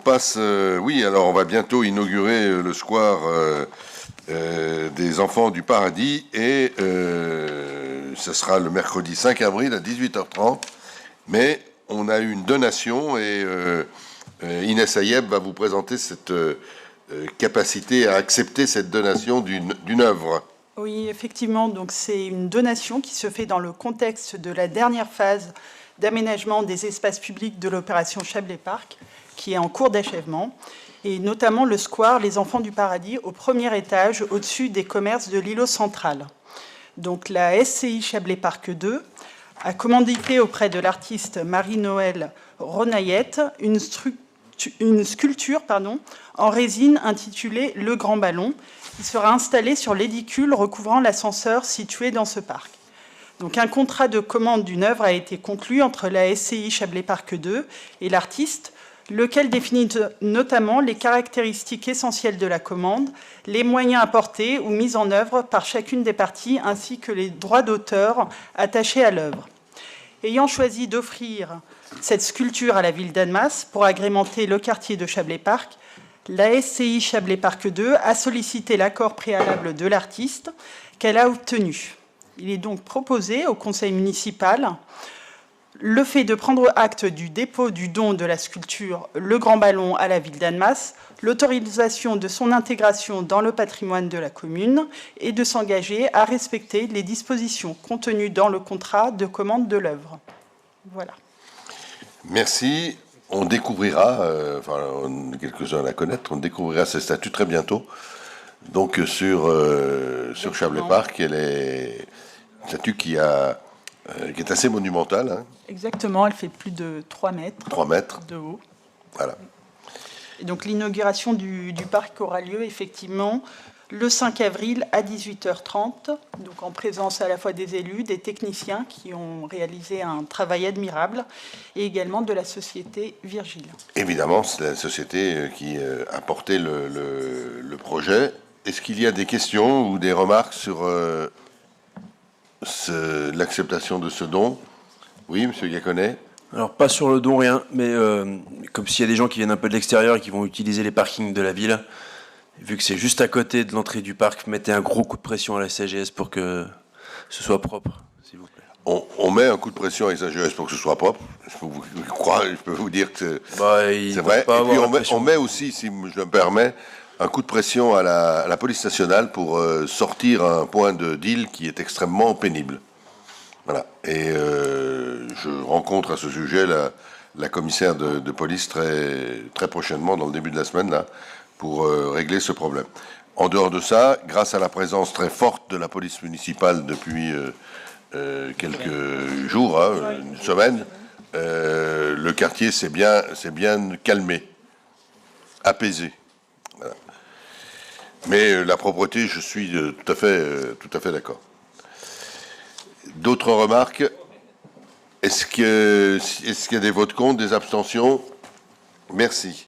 passe, oui, alors on va bientôt inaugurer le square des Enfants du Paradis et ce sera le mercredi 5 avril à 18h30. Mais on a eu une donation et Inès Ayeb va vous présenter cette capacité à accepter cette donation d'une œuvre. Oui, effectivement, donc c'est une donation qui se fait dans le contexte de la dernière phase d'aménagement des espaces publics de l'opération Chablais Parc, qui est en cours d'achèvement, et notamment le square Les Enfants du Paradis au premier étage, au-dessus des commerces de l'îlot central. Donc la SCI Chablais Parc 2 a commandité auprès de l'artiste Marie-Noël Ronayette une sculpture en résine intitulée Le Grand Ballon, qui sera installée sur l'édicule recouvrant l'ascenseur situé dans ce parc. Donc un contrat de commande d'une œuvre a été conclu entre la SCI Chablais Parc 2 et l'artiste, lequel définit notamment les caractéristiques essentielles de la commande, les moyens apportés ou mis en œuvre par chacune des parties, ainsi que les droits d'auteur attachés à l'œuvre. Ayant choisi d'offrir cette sculpture à la ville d'Annemasse pour agrémenter le quartier de Chablais Parc, la SCI Chablais Parc 2 a sollicité l'accord préalable de l'artiste qu'elle a obtenu. Il est donc proposé au conseil municipal le fait de prendre acte du dépôt du don de la sculpture Le Grand Ballon à la ville d'Annemasse, l'autorisation de son intégration dans le patrimoine de la commune et de s'engager à respecter les dispositions contenues dans le contrat de commande de l'œuvre. Voilà. Merci. On découvrira, quelques-uns la connaître, on découvrira ces statues très bientôt. Donc sur Chablais Parc, elle est une statue qui est assez monumentale. Hein. Exactement, elle fait plus de 3 mètres. 3 mètres. De haut. Voilà. Et donc l'inauguration du parc aura lieu effectivement le 5 avril à 18h30, donc en présence à la fois des élus, des techniciens qui ont réalisé un travail admirable, et également de la société Virgile. Évidemment, c'est la société qui a porté le projet. Est-ce qu'il y a des questions ou des remarques sur l'acceptation de ce don? Oui, monsieur Gaconnet. Alors, pas sur le don, rien, mais comme s'il y a des gens qui viennent un peu de l'extérieur et qui vont utiliser les parkings de la ville, vu que c'est juste à côté de l'entrée du parc, mettez un gros coup de pression à la SAGS pour que ce soit propre, s'il vous plaît. On met un coup de pression à la SAGS pour que ce soit propre. Je peux vous dire que c'est vrai. Et puis on met aussi, si je me permets, un coup de pression à la police nationale pour sortir un point de deal qui est extrêmement pénible. Voilà. Et je rencontre à ce sujet la commissaire de police très prochainement, dans le début de la semaine, là, pour régler ce problème. En dehors de ça, grâce à la présence très forte de la police municipale depuis quelques jours, une semaine, le quartier s'est bien calmé, apaisé. Voilà. Mais la propreté, je suis tout à fait d'accord. D'autres remarques? Est-ce qu'il y a des votes contre, des abstentions? Merci.